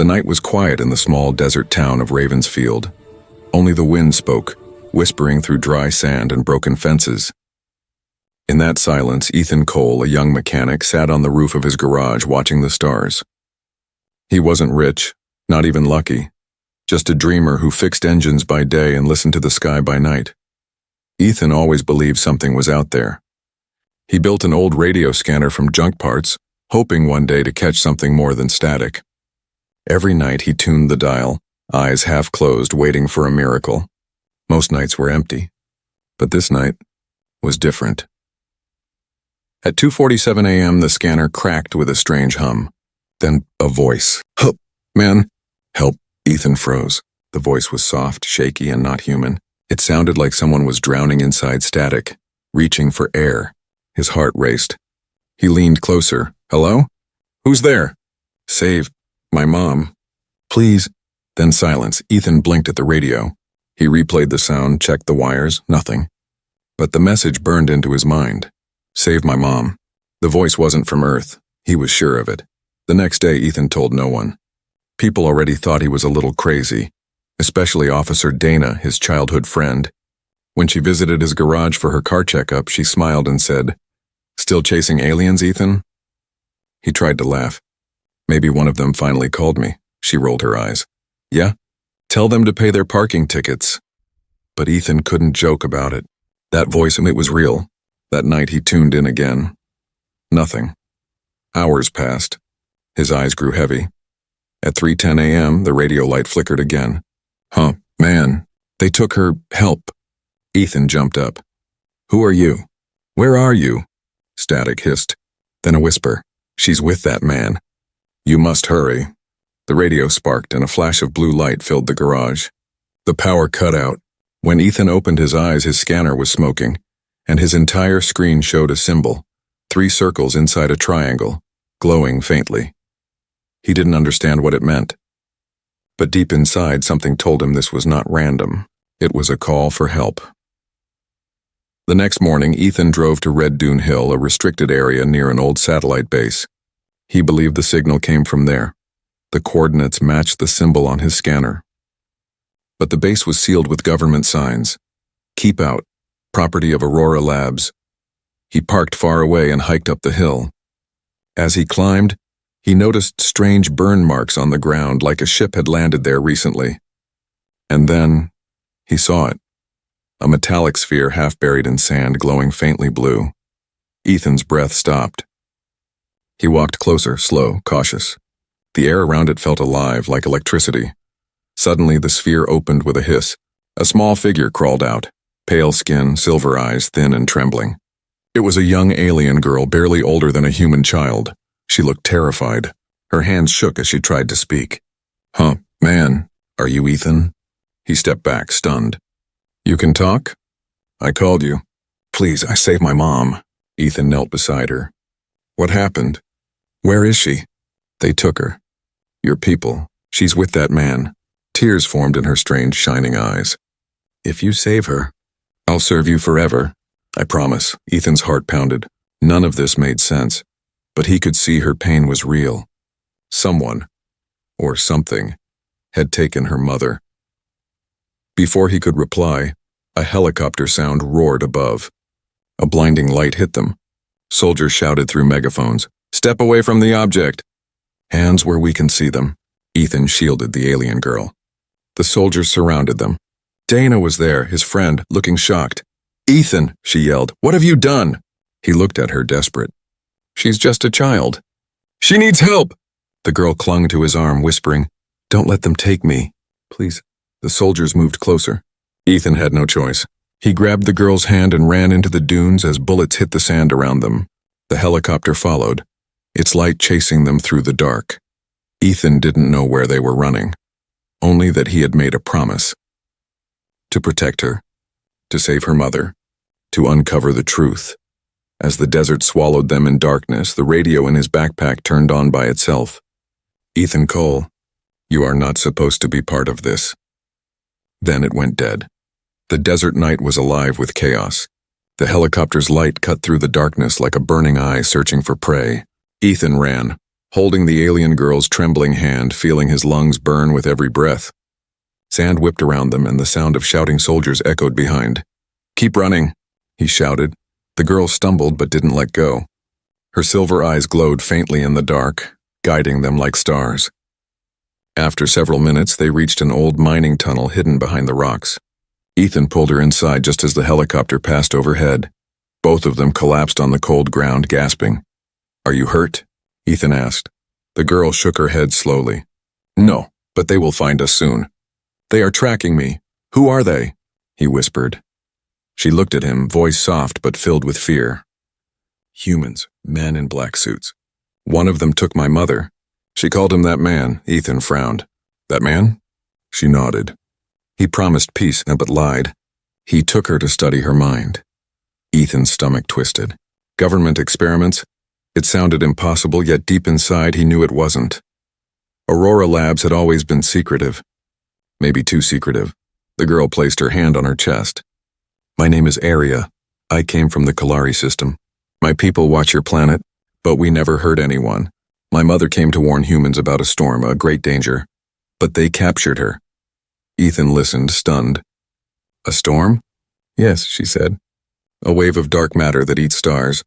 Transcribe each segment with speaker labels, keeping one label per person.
Speaker 1: The night was quiet in the small desert town of Ravensfield. Only the wind spoke, whispering through dry sand and broken fences. In that silence, Ethan Cole, a young mechanic, sat on the roof of his garage watching the stars. He wasn't rich, not even lucky, just a dreamer who fixed engines by day and listened to the sky by night. Ethan always believed something was out there. He built an old radio scanner from junk parts, hoping one day to catch something more than static. Every night he tuned the dial, eyes half closed, waiting for a miracle. Most nights were empty, but this night was different. At 2:47 a.m., the scanner cracked with a strange hum. Then a voice. "Help, man, help." Ethan froze. The voice was soft, shaky, and not human. It sounded like someone was drowning inside static, reaching for air. His heart raced. He leaned closer. "Hello? Who's there?" "Save my mom, please." Then silence. Ethan blinked at the radio. He replayed the sound, checked the wires, nothing. But the message burned into his mind. "Save my mom." The voice wasn't from Earth. He was sure of it. The next day, Ethan told no one. People already thought he was a little crazy, especially Officer Dana, his childhood friend. When she visited his garage for her car checkup, she smiled and said, "Still chasing aliens, Ethan?" He tried to laugh. "Maybe one of them finally called me." She rolled her eyes. "Yeah? Tell them to pay their parking tickets." But Ethan couldn't joke about it. That voice, and it was real. That night he tuned in again. Nothing. Hours passed. His eyes grew heavy. At 3:10 a.m., the radio light flickered again. Man, they took her. Help." Ethan jumped up. "Who are you? Where are you?" Static hissed. Then a whisper. "She's with that man. You must hurry." The radio sparked and a flash of blue light filled the garage. The power cut out. When Ethan opened his eyes, his scanner was smoking, and his entire screen showed a symbol, 3 circles inside a triangle, glowing faintly. He didn't understand what it meant. But deep inside, something told him this was not random. It was a call for help. The next morning, Ethan drove to Red Dune Hill, a restricted area near an old satellite base. He believed the signal came from there. The coordinates matched the symbol on his scanner. But the base was sealed with government signs. "Keep out. Property of Aurora Labs." He parked far away and hiked up the hill. As he climbed, he noticed strange burn marks on the ground, like a ship had landed there recently. And then he saw it. A metallic sphere half buried in sand, glowing faintly blue. Ethan's breath stopped. He walked closer, slow, cautious. The air around it felt alive, like electricity. Suddenly, the sphere opened with a hiss. A small figure crawled out, pale skin, silver eyes, thin and trembling. It was a young alien girl, barely older than a human child. She looked terrified. Her hands shook as she tried to speak. Man, are you Ethan?" He stepped back, stunned. "You can talk? I called you. Please, I saved my mom." Ethan knelt beside her. "What happened? Where is she?" "They took her. Your people. She's with that man." Tears formed in her strange, shining eyes. "If you save her, I'll serve you forever. I promise." Ethan's heart pounded. None of this made sense, but he could see her pain was real. Someone, or something, had taken her mother. Before he could reply, a helicopter sound roared above. A blinding light hit them. Soldiers shouted through megaphones, "Step away from the object." "Hands where we can see them." Ethan shielded the alien girl. The soldiers surrounded them. Dana was there, his friend, looking shocked. "Ethan," she yelled, "what have you done?" He looked at her, desperate. "She's just a child." "She needs help!" The girl clung to his arm, whispering, "Don't let them take me, please." The soldiers moved closer. Ethan had no choice. He grabbed the girl's hand and ran into the dunes as bullets hit the sand around them. The helicopter followed, its light chasing them through the dark. Ethan didn't know where they were running, only that he had made a promise. To protect her, to save her mother, to uncover the truth. As the desert swallowed them in darkness, the radio in his backpack turned on by itself. "Ethan Cole, you are not supposed to be part of this." Then it went dead. The desert night was alive with chaos. The helicopter's light cut through the darkness like a burning eye searching for prey. Ethan ran, holding the alien girl's trembling hand, feeling his lungs burn with every breath. Sand whipped around them, and the sound of shouting soldiers echoed behind. "Keep running," he shouted. The girl stumbled but didn't let go. Her silver eyes glowed faintly in the dark, guiding them like stars. After several minutes, they reached an old mining tunnel hidden behind the rocks. Ethan pulled her inside just as the helicopter passed overhead. Both of them collapsed on the cold ground, gasping. "Are you hurt?" Ethan asked. The girl shook her head slowly. "No, but they will find us soon. They are tracking me. Who are they?" he whispered. She looked at him, voice soft but filled with fear. "Humans, men in black suits. One of them took my mother." She called him that man. Ethan frowned. "That man?" She nodded. "He promised peace but lied. He took her to study her mind." Ethan's stomach twisted. Government experiments? It sounded impossible, yet deep inside he knew it wasn't. Aurora Labs had always been secretive. Maybe too secretive. The girl placed her hand on her chest. "My name is Aria. I came from the Kalari system. My people watch your planet, but we never hurt anyone. My mother came to warn humans about a storm, a great danger. But they captured her." Ethan listened, stunned. "A storm?" "Yes," she said. "A wave of dark matter that eats stars.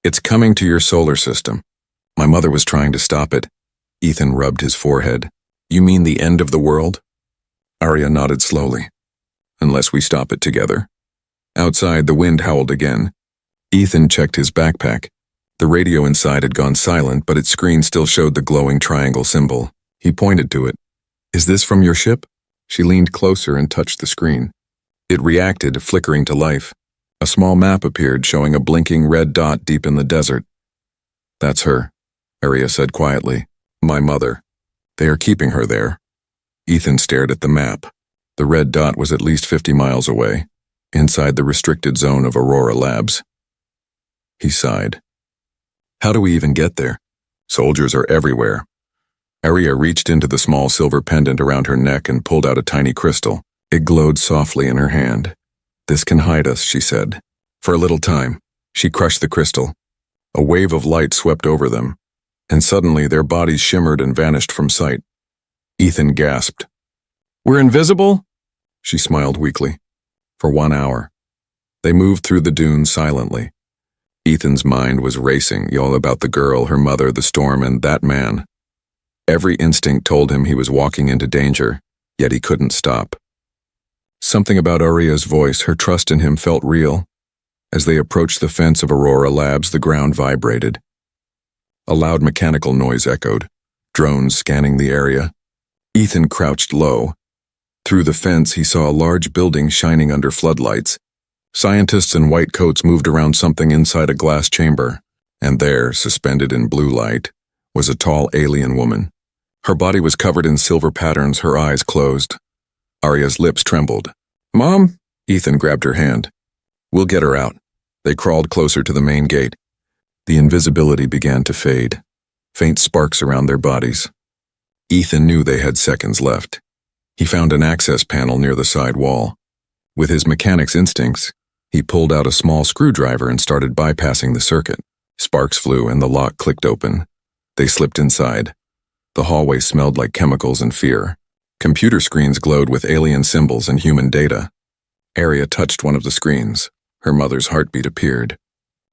Speaker 1: It's coming to your solar system. My mother was trying to stop it." Ethan rubbed his forehead. "You mean the end of the world?" Aria nodded slowly. "Unless we stop it together." Outside, the wind howled again. Ethan checked his backpack. The radio inside had gone silent, but its screen still showed the glowing triangle symbol. He pointed to it. "Is this from your ship?" She leaned closer and touched the screen. It reacted, flickering to life. A small map appeared, showing a blinking red dot deep in the desert. "That's her," Aria said quietly. "My mother. They are keeping her there." Ethan stared at the map. The red dot was at least 50 miles away, inside the restricted zone of Aurora Labs. He sighed. "How do we even get there? Soldiers are everywhere." Aria reached into the small silver pendant around her neck and pulled out a tiny crystal. It glowed softly in her hand. "This can hide us," she said. For a little time, she crushed the crystal. A wave of light swept over them, and suddenly their bodies shimmered and vanished from sight. Ethan gasped. "We're invisible?" She smiled weakly. "For 1 hour." They moved through the dunes silently. Ethan's mind was racing, all about the girl, her mother, the storm, and that man. Every instinct told him he was walking into danger, yet he couldn't stop. Something about Aria's voice, her trust in him, felt real. As they approached the fence of Aurora Labs, the ground vibrated. A loud mechanical noise echoed, drones scanning the area. Ethan crouched low. Through the fence, he saw a large building shining under floodlights. Scientists in white coats moved around something inside a glass chamber, and there, suspended in blue light, was a tall alien woman. Her body was covered in silver patterns, her eyes closed. Aria's lips trembled. "Mom?" Ethan grabbed her hand. "We'll get her out." They crawled closer to the main gate. The invisibility began to fade, faint sparks around their bodies. Ethan knew they had seconds left. He found an access panel near the side wall. With his mechanic's instincts, he pulled out a small screwdriver and started bypassing the circuit. Sparks flew and the lock clicked open. They slipped inside. The hallway smelled like chemicals and fear. Computer screens glowed with alien symbols and human data. Aria touched one of the screens. Her mother's heartbeat appeared.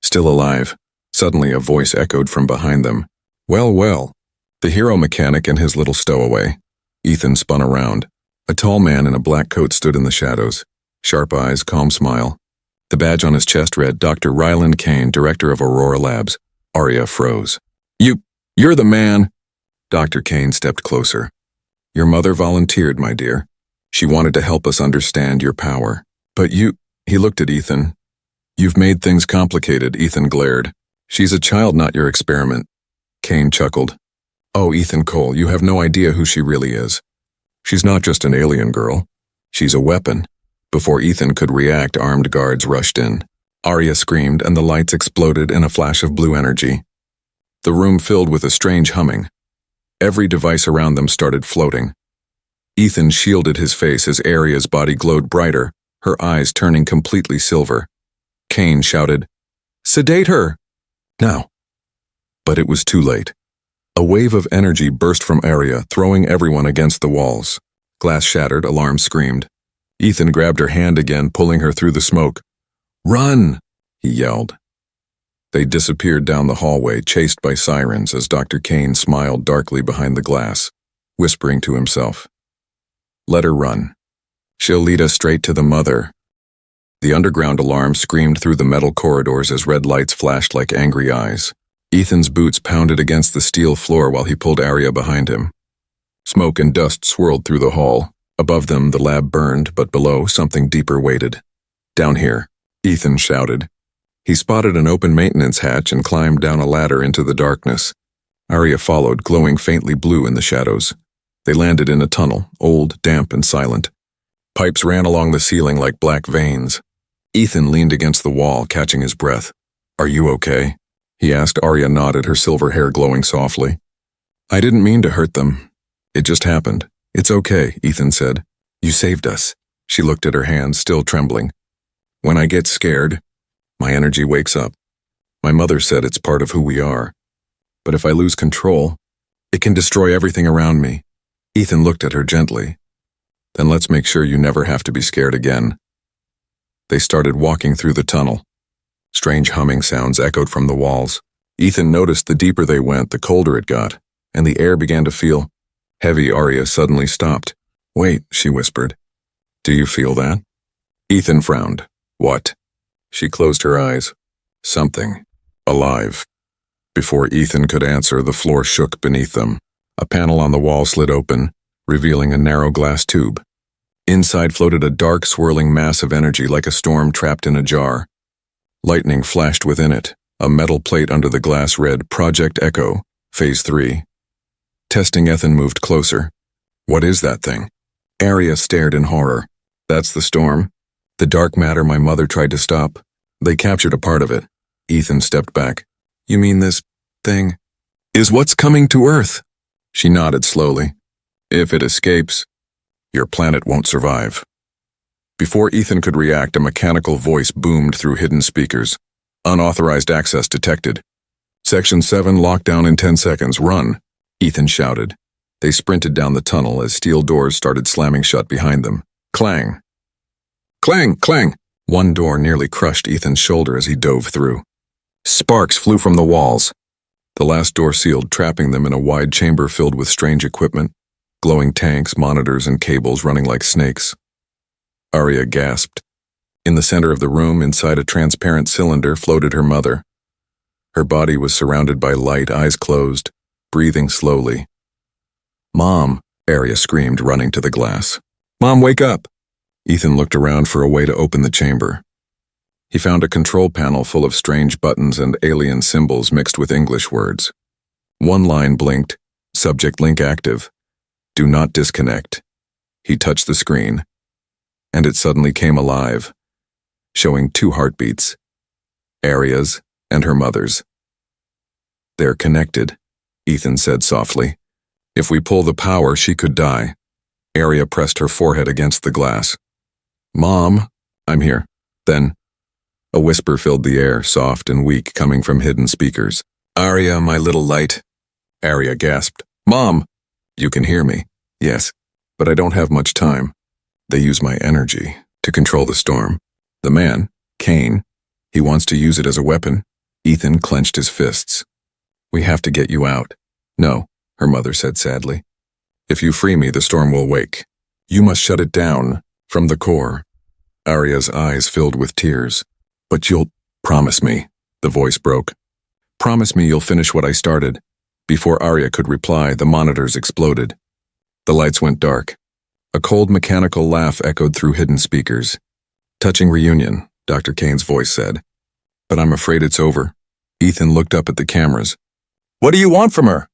Speaker 1: Still alive. Suddenly a voice echoed from behind them. "Well, well." The hero mechanic and his little stowaway. Ethan spun around. A tall man in a black coat stood in the shadows. Sharp eyes, calm smile. The badge on his chest read, "Dr. Ryland Kane, Director of Aurora Labs." Aria froze. You're the man." Dr. Kane stepped closer. "Your mother volunteered, my dear. She wanted to help us understand your power. But you—" He looked at Ethan. "You've made things complicated," Ethan glared. "She's a child, not your experiment." Kane chuckled. "Oh, Ethan Cole, you have no idea who she really is. She's not just an alien girl. She's a weapon." Before Ethan could react, armed guards rushed in. Aria screamed, and the lights exploded in a flash of blue energy. The room filled with a strange humming. Every device around them started floating. Ethan shielded his face as Aria's body glowed brighter, her eyes turning completely silver. Kane shouted, "Sedate her! Now!" But it was too late. A wave of energy burst from Arya, throwing everyone against the walls. Glass shattered, alarm screamed. Ethan grabbed her hand again, pulling her through the smoke. "Run!" he yelled. They disappeared down the hallway, chased by sirens, as Dr. Kane smiled darkly behind the glass, whispering to himself, "Let her run. She'll lead us straight to the mother." The underground alarm screamed through the metal corridors as red lights flashed like angry eyes. Ethan's boots pounded against the steel floor while he pulled Arya behind him. Smoke and dust swirled through the hall. Above them, the lab burned, but below, something deeper waited. "Down here," Ethan shouted. He spotted an open maintenance hatch and climbed down a ladder into the darkness. Arya followed, glowing faintly blue in the shadows. They landed in a tunnel, old, damp, and silent. Pipes ran along the ceiling like black veins. Ethan leaned against the wall, catching his breath. "Are you okay?" he asked. Arya nodded, her silver hair glowing softly. "I didn't mean to hurt them. It just happened. It's okay," Ethan said. "You saved us." She looked at her hands, still trembling. "When I get scared, my energy wakes up. My mother said it's part of who we are. But if I lose control, it can destroy everything around me." Ethan looked at her gently. "Then let's make sure you never have to be scared again." They started walking through the tunnel. Strange humming sounds echoed from the walls. Ethan noticed the deeper they went, the colder it got, and the air began to feel heavy. Arya suddenly stopped. "Wait," she whispered. "Do you feel that?" Ethan frowned. "What?" She closed her eyes. "Something. Alive." Before Ethan could answer, the floor shook beneath them. A panel on the wall slid open, revealing a narrow glass tube. Inside floated a dark, swirling mass of energy like a storm trapped in a jar. Lightning flashed within it. A metal plate under the glass read, "Project Echo, Phase 3. Testing. Ethan moved closer. "What is that thing?" Arya stared in horror. "That's the storm. The dark matter my mother tried to stop. They captured a part of it." Ethan stepped back. "You mean this thing is what's coming to Earth?" She nodded slowly. "If it escapes, your planet won't survive." Before Ethan could react, a mechanical voice boomed through hidden speakers. "Unauthorized access detected. Section 7 lockdown in 10 seconds. Run," Ethan shouted. They sprinted down the tunnel as steel doors started slamming shut behind them. Clang. Clang, clang. One door nearly crushed Ethan's shoulder as he dove through. Sparks flew from the walls. The last door sealed, trapping them in a wide chamber filled with strange equipment, glowing tanks, monitors, and cables running like snakes. Arya gasped. In the center of the room, inside a transparent cylinder, floated her mother. Her body was surrounded by light, eyes closed, breathing slowly. "Mom," Arya screamed, running to the glass. "Mom, wake up!" Ethan looked around for a way to open the chamber. He found a control panel full of strange buttons and alien symbols mixed with English words. One line blinked, "Subject link active. Do not disconnect." He touched the screen, and it suddenly came alive, showing 2 heartbeats, Arya's and her mother's. "They're connected," Ethan said softly. "If we pull the power, she could die." Arya pressed her forehead against the glass. "Mom, I'm here." Then, a whisper filled the air, soft and weak, coming from hidden speakers. "Arya, my little light." Arya gasped. "Mom!" "You can hear me." "Yes, but I don't have much time. They use my energy to control the storm. The man, Kane, he wants to use it as a weapon." Ethan clenched his fists. "We have to get you out." "No," her mother said sadly. "If you free me, the storm will wake. You must shut it down from the core." Arya's eyes filled with tears. "But you'll promise me," the voice broke. "Promise me you'll finish what I started." Before Arya could reply, the monitors exploded. The lights went dark. A cold mechanical laugh echoed through hidden speakers. "Touching reunion," Dr. Kane's voice said. "But I'm afraid it's over." Ethan looked up at the cameras. "What do you want from her?"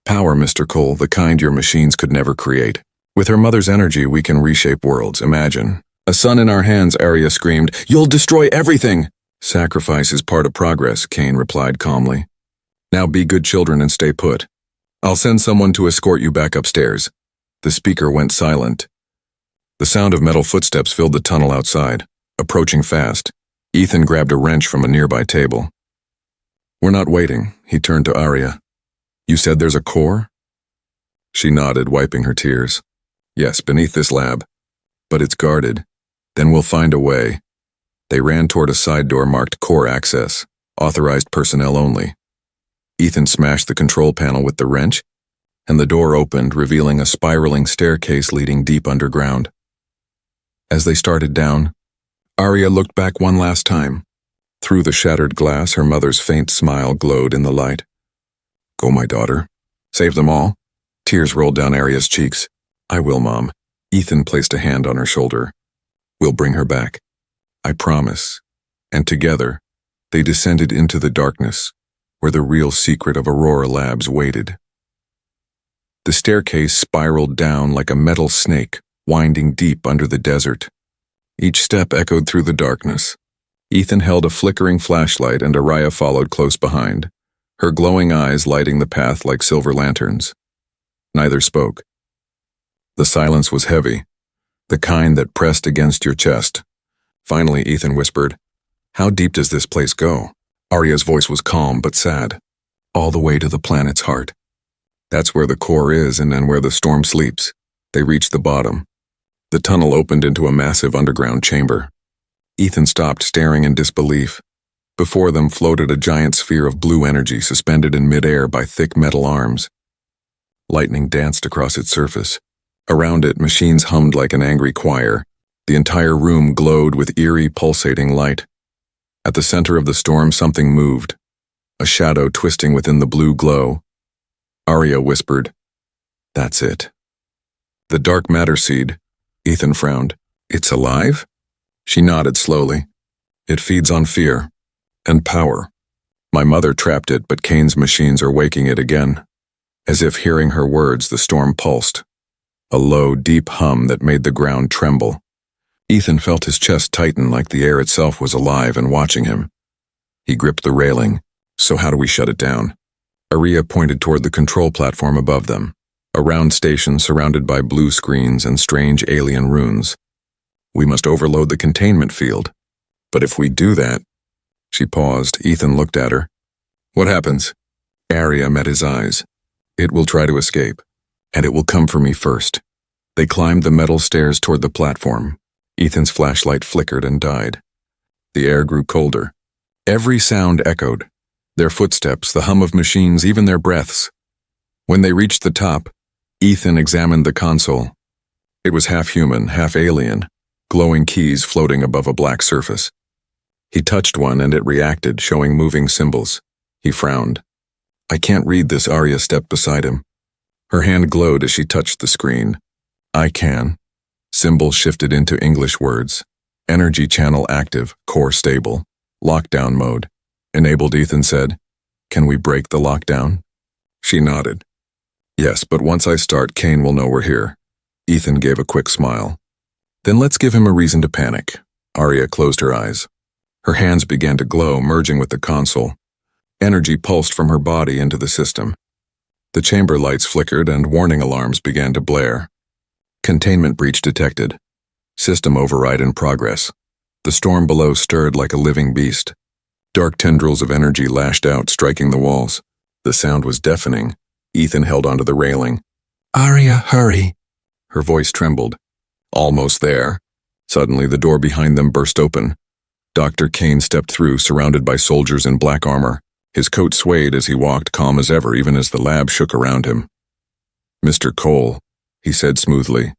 Speaker 1: "Power, Mr. Cole, the kind your machines could never create. With her mother's energy, we can reshape worlds, imagine." "A son in our hands," Arya screamed. "You'll destroy everything." "Sacrifice is part of progress," Kane replied calmly. "Now be good children and stay put. I'll send someone to escort you back upstairs." The speaker went silent. The sound of metal footsteps filled the tunnel outside, approaching fast. Ethan grabbed a wrench from a nearby table. "We're not waiting," he turned to Arya. You said there's a core? She nodded, wiping her tears. Yes, beneath this lab. But it's guarded. Then we'll find a way. They ran toward a side door marked Core Access, authorized personnel only. Ethan smashed the control panel with the wrench, and the door opened, revealing a spiraling staircase leading deep underground. As they started down, Arya looked back one last time. Through the shattered glass, her mother's faint smile glowed in the light. Go, my daughter. Save them all. Tears rolled down Arya's cheeks. I will, Mom. Ethan placed a hand on her shoulder. We'll bring her back. I promise. And together, they descended into the darkness, where the real secret of Aurora Labs waited. The staircase spiraled down like a metal snake, winding deep under the desert. Each step echoed through the darkness. Ethan held a flickering flashlight and Arya followed close behind, her glowing eyes lighting the path like silver lanterns. Neither spoke. The silence was heavy, the kind that pressed against your chest. Finally, Ethan whispered, How deep does this place go? Arya's voice was calm but sad. All the way to the planet's heart. That's where the core is and then where the storm sleeps. They reached the bottom. The tunnel opened into a massive underground chamber. Ethan stopped, staring in disbelief. Before them floated a giant sphere of blue energy suspended in midair by thick metal arms. Lightning danced across its surface. Around it, machines hummed like an angry choir. The entire room glowed with eerie, pulsating light. At the center of the storm, something moved, a shadow twisting within the blue glow. Arya whispered, That's it. The dark matter seed. Ethan frowned. It's alive? She nodded slowly. It feeds on fear and power. My mother trapped it, but Kane's machines are waking it again. As if hearing her words, the storm pulsed. A low, deep hum that made the ground tremble. Ethan felt his chest tighten like the air itself was alive and watching him. He gripped the railing. So how do we shut it down? Arya pointed toward the control platform above them, a round station surrounded by blue screens and strange alien runes. We must overload the containment field. But if we do that... She paused. Ethan looked at her. What happens? Arya met his eyes. It will try to escape, and it will come for me first. They climbed the metal stairs toward the platform. Ethan's flashlight flickered and died. The air grew colder. Every sound echoed. Their footsteps, the hum of machines, even their breaths. When they reached the top, Ethan examined the console. It was half human, half alien, glowing keys floating above a black surface. He touched one and it reacted, showing moving symbols. He frowned. I can't read this. Arya stepped beside him. Her hand glowed as she touched the screen. I can. Symbols shifted into English words. Energy channel active, core stable. Lockdown mode. Enabled. Ethan said, Can we break the lockdown? She nodded. Yes, but once I start, Kane will know we're here. Ethan gave a quick smile. Then let's give him a reason to panic. Arya closed her eyes. Her hands began to glow, merging with the console. Energy pulsed from her body into the system. The chamber lights flickered and warning alarms began to blare. Containment breach detected. System override in progress. The storm below stirred like a living beast. Dark tendrils of energy lashed out, striking the walls. The sound was deafening. Ethan held onto the railing. Arya, hurry. Her voice trembled. Almost there. Suddenly, the door behind them burst open. Dr. Kane stepped through, surrounded by soldiers in black armor. His coat swayed as he walked, calm as ever, even as the lab shook around him. Mr. Cole, he said smoothly,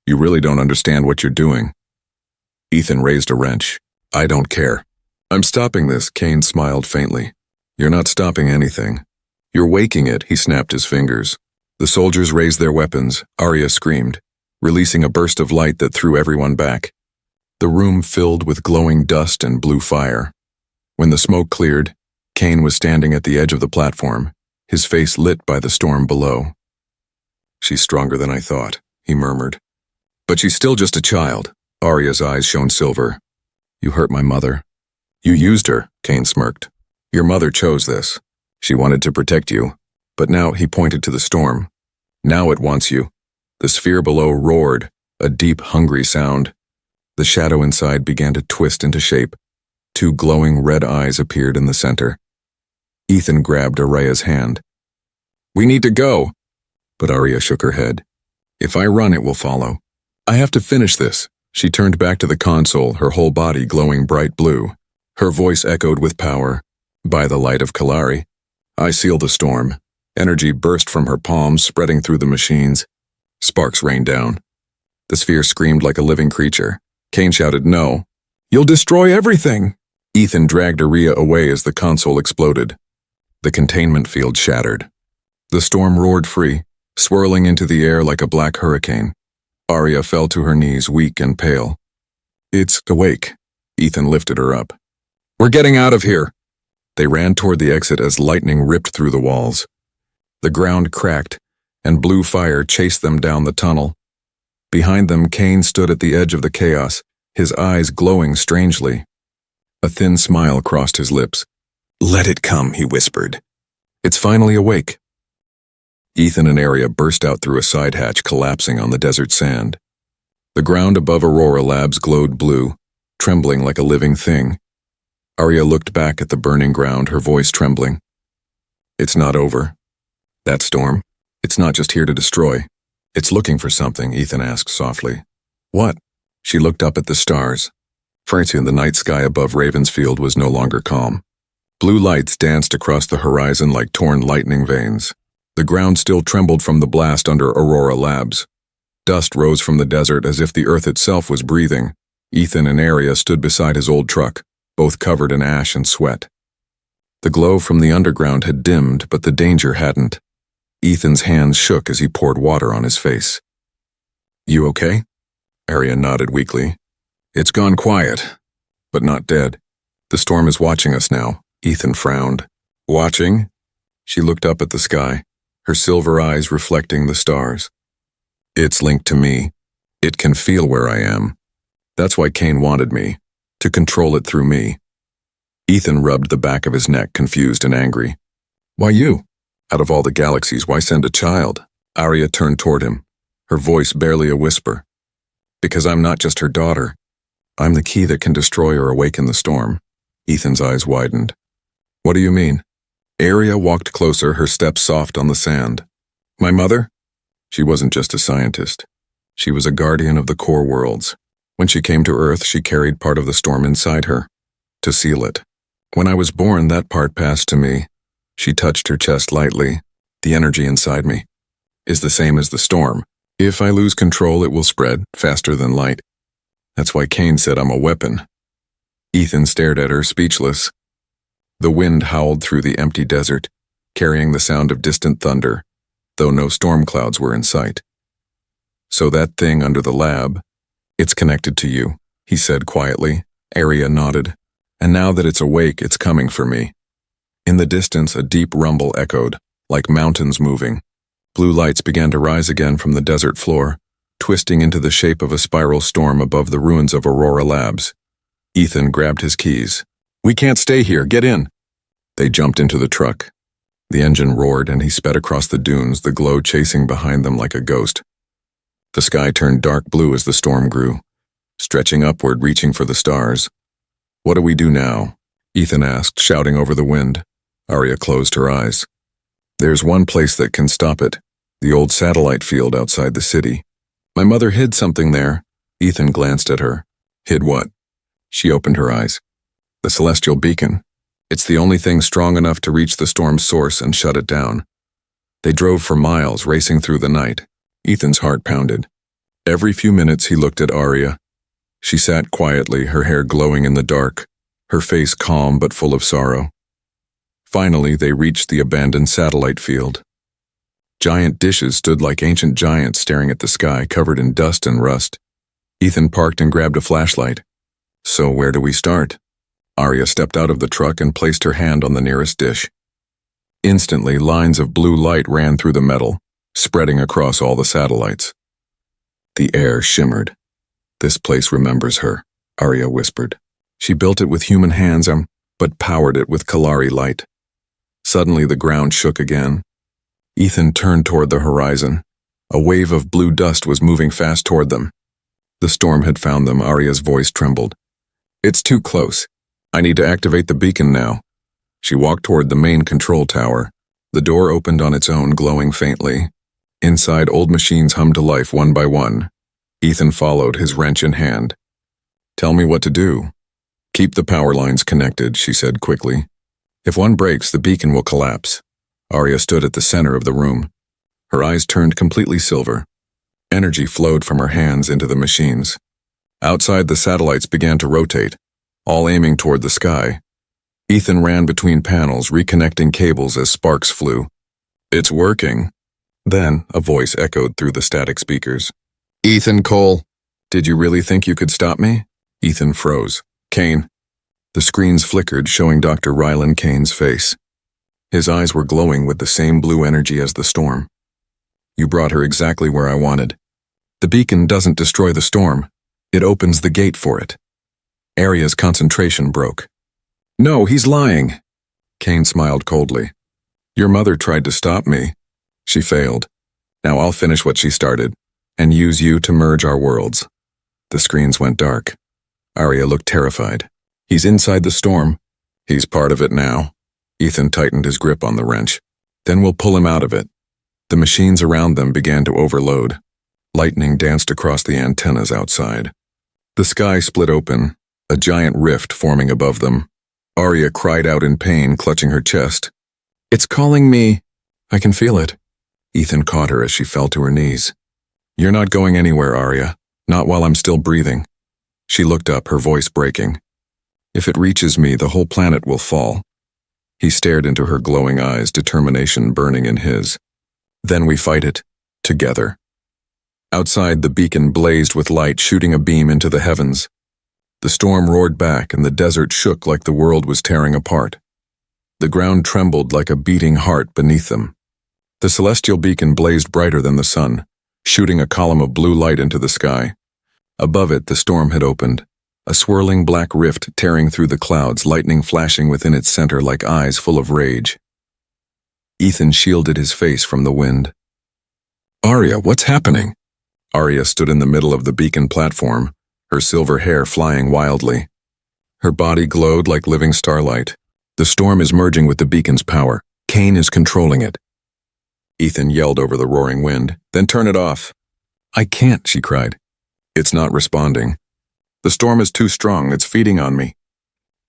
Speaker 1: you really don't understand what you're doing. Ethan raised a wrench. I don't care. I'm stopping this, Kane smiled faintly. You're not stopping anything. You're waking it, he snapped his fingers. The soldiers raised their weapons. Arya screamed, releasing a burst of light that threw everyone back. The room filled with glowing dust and blue fire. When the smoke cleared, Kane was standing at the edge of the platform, his face lit by the storm below. She's stronger than I thought, he murmured. But she's still just a child. Arya's eyes shone silver. You hurt my mother. You used her, Kane smirked. Your mother chose this. She wanted to protect you. But now, he pointed to the storm. Now it wants you. The sphere below roared, a deep, hungry sound. The shadow inside began to twist into shape. Two glowing red eyes appeared in the center. Ethan grabbed Arya's hand. We need to go. But Arya shook her head. If I run, it will follow. I have to finish this. She turned back to the console, her whole body glowing bright blue. Her voice echoed with power. By the light of Kalari, I seal the storm. Energy burst from her palms, spreading through the machines. Sparks rained down. The sphere screamed like a living creature. Kane shouted, "No. You'll destroy everything!" Ethan dragged Arya away as the console exploded. The containment field shattered. The storm roared free, swirling into the air like a black hurricane. Arya fell to her knees, weak and pale. "It's awake." Ethan lifted her up. "We're getting out of here." They ran toward the exit as lightning ripped through the walls. The ground cracked, and blue fire chased them down the tunnel. Behind them, Kane stood at the edge of the chaos, his eyes glowing strangely. A thin smile crossed his lips. "Let it come," he whispered. "It's finally awake." Ethan and Arya burst out through a side hatch, collapsing on the desert sand. The ground above Aurora Labs glowed blue, trembling like a living thing. Arya looked back at the burning ground, her voice trembling. "It's not over. That storm, it's not just here to destroy. It's looking for something," Ethan asked softly. "What?" She looked up at the stars. Frankly, the night sky above Ravensfield was no longer calm. Blue lights danced across the horizon like torn lightning veins. The ground still trembled from the blast under Aurora Labs. Dust rose from the desert as if the earth itself was breathing. Ethan and Arya stood beside his old truck, both covered in ash and sweat. The glow from the underground had dimmed, but the danger hadn't. Ethan's hands shook as he poured water on his face. "You okay?" Arya nodded weakly. "It's gone quiet, but not dead. The storm is watching us now." Ethan frowned. "Watching?" She looked up at the sky, her silver eyes reflecting the stars. "It's linked to me. It can feel where I am. That's why Kane wanted me, to control it through me." Ethan rubbed the back of his neck, confused and angry. "Why you? Out of all the galaxies, why send a child?" Arya turned toward him, her voice barely a whisper. "Because I'm not just her daughter. I'm the key that can destroy or awaken the storm." Ethan's eyes widened. "What do you mean?" Arya walked closer, her steps soft on the sand. "My mother?" She wasn't just a scientist. She was a guardian of the core worlds. When she came to Earth, she carried part of the storm inside her, to seal it. When I was born, that part passed to me. She touched her chest lightly. "The energy inside me is the same as the storm. If I lose control, it will spread faster than light. That's why Kane said I'm a weapon." Ethan stared at her, speechless. The wind howled through the empty desert, carrying the sound of distant thunder, though no storm clouds were in sight. "So that thing under the lab, it's connected to you," he said quietly. Arya nodded. "And now that it's awake, it's coming for me." In the distance, a deep rumble echoed, like mountains moving. Blue lights began to rise again from the desert floor, twisting into the shape of a spiral storm above the ruins of Aurora Labs. Ethan grabbed his keys. "We can't stay here, get in." They jumped into the truck. The engine roared and he sped across the dunes, the glow chasing behind them like a ghost. The sky turned dark blue as the storm grew, stretching upward, reaching for the stars. "What do we do now?" Ethan asked, shouting over the wind. Arya closed her eyes. "There's one place that can stop it, the old satellite field outside the city. My mother hid something there." Ethan glanced at her. "Hid what?" She opened her eyes. "The celestial beacon. It's the only thing strong enough to reach the storm's source and shut it down." They drove for miles, racing through the night. Ethan's heart pounded. Every few minutes he looked at Arya. She sat quietly, her hair glowing in the dark, her face calm but full of sorrow. Finally, they reached the abandoned satellite field. Giant dishes stood like ancient giants staring at the sky, covered in dust and rust. Ethan parked and grabbed a flashlight. "So where do we start?" Arya stepped out of the truck and placed her hand on the nearest dish. Instantly, lines of blue light ran through the metal, spreading across all the satellites. The air shimmered. "This place remembers her," Arya whispered. "She built it with human hands, but powered it with Kalari light." Suddenly, the ground shook again. Ethan turned toward the horizon. A wave of blue dust was moving fast toward them. The storm had found them. Arya's voice trembled. "It's too close. I need to activate the beacon now." She walked toward the main control tower. The door opened on its own, glowing faintly. Inside, old machines hummed to life one by one. Ethan followed, his wrench in hand. "Tell me what to do." "Keep the power lines connected," she said quickly. "If one breaks, the beacon will collapse." Arya stood at the center of the room. Her eyes turned completely silver. Energy flowed from her hands into the machines. Outside, the satellites began to rotate, all aiming toward the sky. Ethan ran between panels, reconnecting cables as sparks flew. "It's working." Then, a voice echoed through the static speakers. "Ethan Cole, did you really think you could stop me?" Ethan froze. "Kane." The screens flickered, showing Dr. Rylan Kane's face. His eyes were glowing with the same blue energy as the storm. "You brought her exactly where I wanted. The beacon doesn't destroy the storm. It opens the gate for it." Arya's concentration broke. "No, he's lying." Kane smiled coldly. "Your mother tried to stop me. She failed. Now I'll finish what she started, and use you to merge our worlds." The screens went dark. Arya looked terrified. "He's inside the storm. He's part of it now." Ethan tightened his grip on the wrench. "Then we'll pull him out of it." The machines around them began to overload. Lightning danced across the antennas outside. The sky split open, a giant rift forming above them. Arya cried out in pain, clutching her chest. "It's calling me. I can feel it." Ethan caught her as she fell to her knees. "You're not going anywhere, Arya. Not while I'm still breathing." She looked up, her voice breaking. "If it reaches me, the whole planet will fall." He stared into her glowing eyes, determination burning in his. "Then we fight it. Together." Outside, the beacon blazed with light, shooting a beam into the heavens. The storm roared back, and the desert shook like the world was tearing apart. The ground trembled like a beating heart beneath them. The celestial beacon blazed brighter than the sun, shooting a column of blue light into the sky. Above it, the storm had opened, a swirling black rift tearing through the clouds, lightning flashing within its center like eyes full of rage. Ethan shielded his face from the wind. "Arya, what's happening?" Arya stood in the middle of the beacon platform, her silver hair flying wildly. Her body glowed like living starlight. "The storm is merging with the beacon's power. Kane is controlling it." Ethan yelled over the roaring wind, "Then turn it off." "I can't," she cried. "It's not responding. The storm is too strong, it's feeding on me."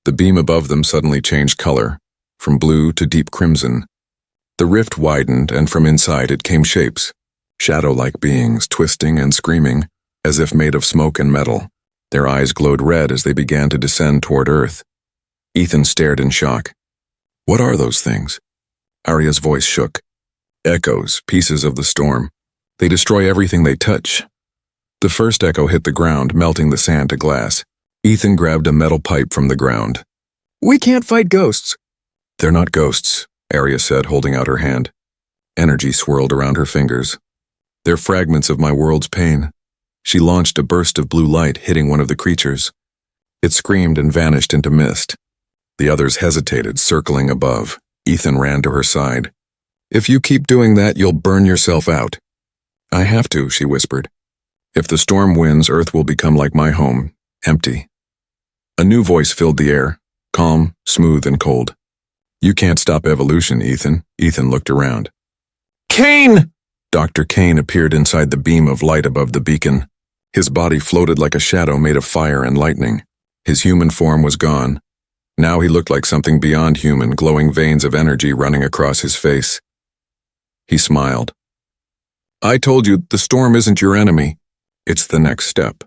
Speaker 1: The beam above them suddenly changed color, from blue to deep crimson. The rift widened, and from inside it came shapes, shadow-like beings, twisting and screaming, as if made of smoke and metal. Their eyes glowed red as they began to descend toward Earth. Ethan stared in shock. "What are those things?" Arya's voice shook. "Echoes, pieces of the storm. They destroy everything they touch." The first echo hit the ground, melting the sand to glass. Ethan grabbed a metal pipe from the ground. "We can't fight ghosts." "They're not ghosts," Arya said, holding out her hand. Energy swirled around her fingers. "They're fragments of my world's pain." She launched a burst of blue light, hitting one of the creatures. It screamed and vanished into mist. The others hesitated, circling above. Ethan ran to her side. "If you keep doing that, you'll burn yourself out." "I have to," she whispered. "If the storm wins, Earth will become like my home, empty." A new voice filled the air, calm, smooth, and cold. "You can't stop evolution, Ethan." Ethan looked around. "Kane!" Dr. Kane appeared inside the beam of light above the beacon. His body floated like a shadow made of fire and lightning. His human form was gone. Now he looked like something beyond human, glowing veins of energy running across his face. He smiled. "I told you, the storm isn't your enemy. It's the next step.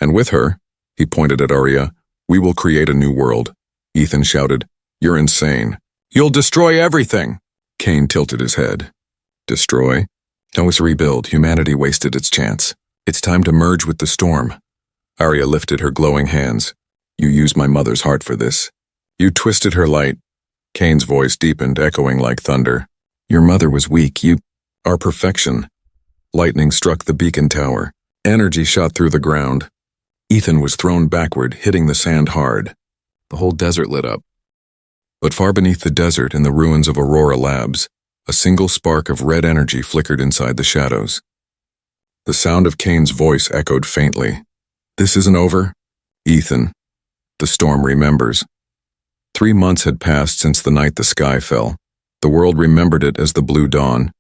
Speaker 1: And with her," he pointed at Arya, "we will create a new world." Ethan shouted, "You're insane. You'll destroy everything." Kane tilted his head. "Destroy? No, it's rebuild. Humanity wasted its chance. It's time to merge with the storm." Arya lifted her glowing hands. "You used my mother's heart for this. You twisted her light." Kane's voice deepened, echoing like thunder. "Your mother was weak. You are perfection." Lightning struck the beacon tower. Energy shot through the ground. Ethan was thrown backward, hitting the sand hard. The whole desert lit up. But far beneath the desert, in the ruins of Aurora Labs, a single spark of red energy flickered inside the shadows. The sound of Kane's voice echoed faintly. "This isn't over, Ethan. The storm remembers." 3 months had passed since the night the sky fell. The world remembered it as the Blue Dawn.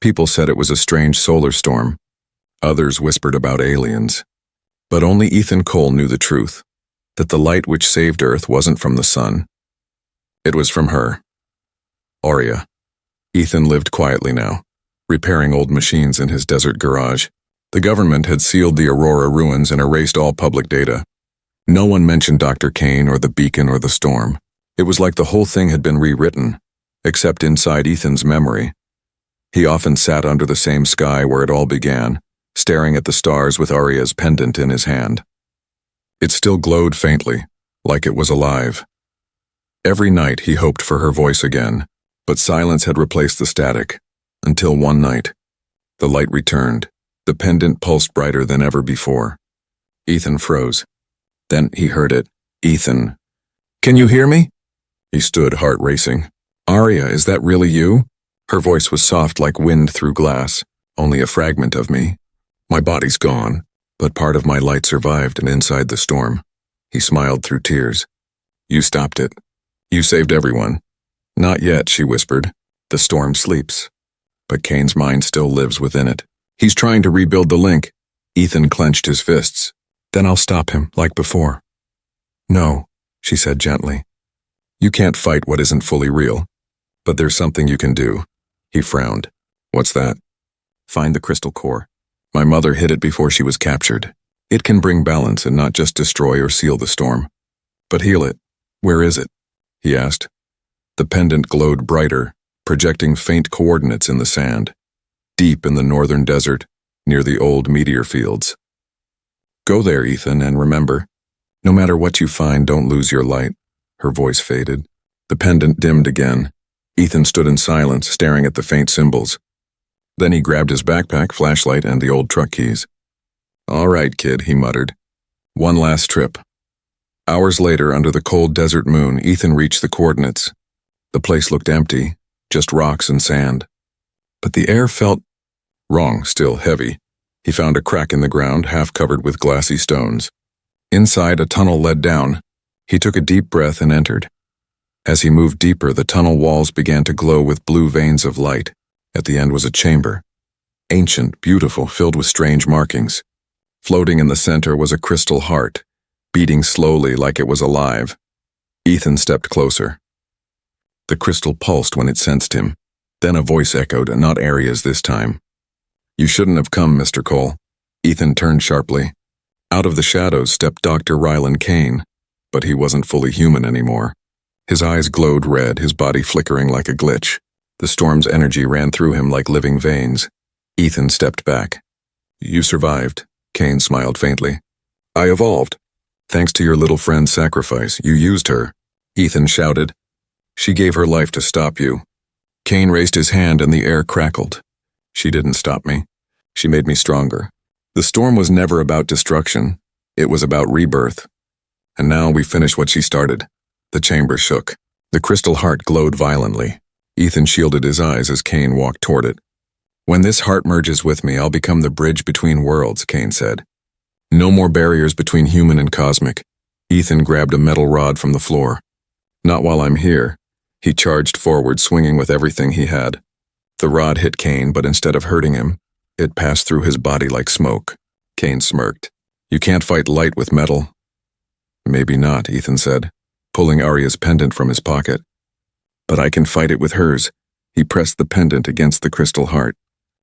Speaker 1: People said it was a strange solar storm. Others whispered about aliens. But only Ethan Cole knew the truth, that the light which saved Earth wasn't from the sun. It was from her. Aurea. Ethan lived quietly now, repairing old machines in his desert garage. The government had sealed the Aurora ruins and erased all public data. No one mentioned Dr. Kane or the beacon or the storm. It was like the whole thing had been rewritten, except inside Ethan's memory. He often sat under the same sky where it all began, staring at the stars with Aurea's pendant in his hand. It still glowed faintly, like it was alive. Every night he hoped for her voice again, but silence had replaced the static, until one night. The light returned. The pendant pulsed brighter than ever before. Ethan froze. Then he heard it. Ethan. Can you hear me? He stood, heart racing. Aurea, is that really you? Her voice was soft like wind through glass, only a fragment of me. My body's gone, but part of my light survived and inside the storm. He smiled through tears. You stopped it. You saved everyone. Not yet, she whispered. The storm sleeps. But Kane's mind still lives within it. He's trying to rebuild the link. Ethan clenched his fists. Then I'll stop him, like before. No, she said gently. You can't fight what isn't fully real. But there's something you can do. He frowned. What's that? Find the crystal core. My mother hid it before she was captured. It can bring balance and not just destroy or seal the storm. But heal it. Where is it? He asked. The pendant glowed brighter, projecting faint coordinates in the sand. Deep in the northern desert, near the old meteor fields. Go there, Ethan, and remember, no matter what you find, don't lose your light. Her voice faded. The pendant dimmed again. Ethan stood in silence, staring at the faint symbols. Then he grabbed his backpack, flashlight, and the old truck keys. All right, kid, he muttered. One last trip. Hours later, under the cold desert moon, Ethan reached the coordinates. The place looked empty, just rocks and sand. But the air felt wrong, still heavy. He found a crack in the ground, half covered with glassy stones. Inside, a tunnel led down. He took a deep breath and entered. As he moved deeper, the tunnel walls began to glow with blue veins of light. At the end was a chamber. Ancient, beautiful, filled with strange markings. Floating in the center was a crystal heart, beating slowly like it was alive. Ethan stepped closer. The crystal pulsed when it sensed him. Then a voice echoed, not Aurea's this time. You shouldn't have come, Mr. Cole. Ethan turned sharply. Out of the shadows stepped Dr. Rylan Kane, but he wasn't fully human anymore. His eyes glowed red, his body flickering like a glitch. The storm's energy ran through him like living veins. Ethan stepped back. You survived, Kane smiled faintly. I evolved. Thanks to your little friend's sacrifice, you used her. Ethan shouted. She gave her life to stop you. Kane raised his hand and the air crackled. She didn't stop me. She made me stronger. The storm was never about destruction. It was about rebirth. And now we finished what she started. The chamber shook. The crystal heart glowed violently. Ethan shielded his eyes as Kane walked toward it. When this heart merges with me, I'll become the bridge between worlds, Kane said. No more barriers between human and cosmic. Ethan grabbed a metal rod from the floor. Not while I'm here. He charged forward, swinging with everything he had. The rod hit Kane, but instead of hurting him, it passed through his body like smoke. Kane smirked. You can't fight light with metal. Maybe not, Ethan said, pulling Aurea's pendant from his pocket. But I can fight it with hers. He pressed the pendant against the crystal heart.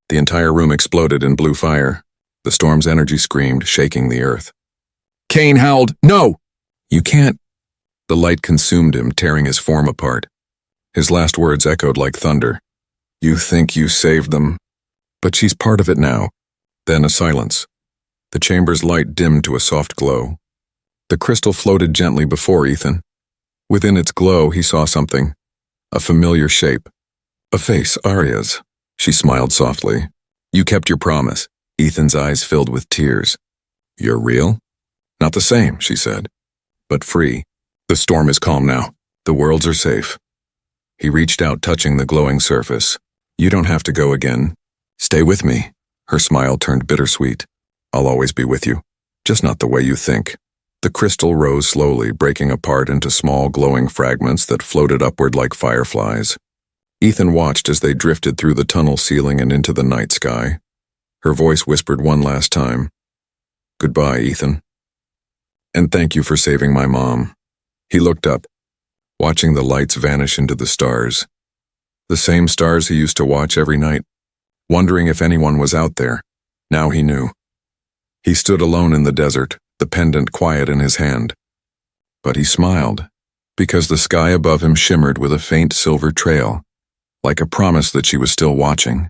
Speaker 1: The entire room exploded in blue fire. The storm's energy screamed, shaking the earth. Kane howled, No! You can't. The light consumed him, tearing his form apart. His last words echoed like thunder. You think you saved them? But she's part of it now. Then a silence. The chamber's light dimmed to a soft glow. The crystal floated gently before Ethan. Within its glow, he saw something. A familiar shape. A face, Aurea's. She smiled softly. You kept your promise. Ethan's eyes filled with tears. You're real? Not the same, she said. But free. The storm is calm now. The worlds are safe. He reached out, touching the glowing surface. You don't have to go again. Stay with me. Her smile turned bittersweet. I'll always be with you. Just not the way you think. The crystal rose slowly, breaking apart into small glowing fragments that floated upward like fireflies. Ethan watched as they drifted through the tunnel ceiling and into the night sky. Her voice whispered one last time, "Goodbye, Ethan. And thank you for saving my mom." He looked up, watching the lights vanish into the stars. The same stars he used to watch every night, wondering if anyone was out there. Now he knew. He stood alone in the desert, the pendant quiet in his hand. But he smiled, because the sky above him shimmered with a faint silver trail, like a promise that she was still watching.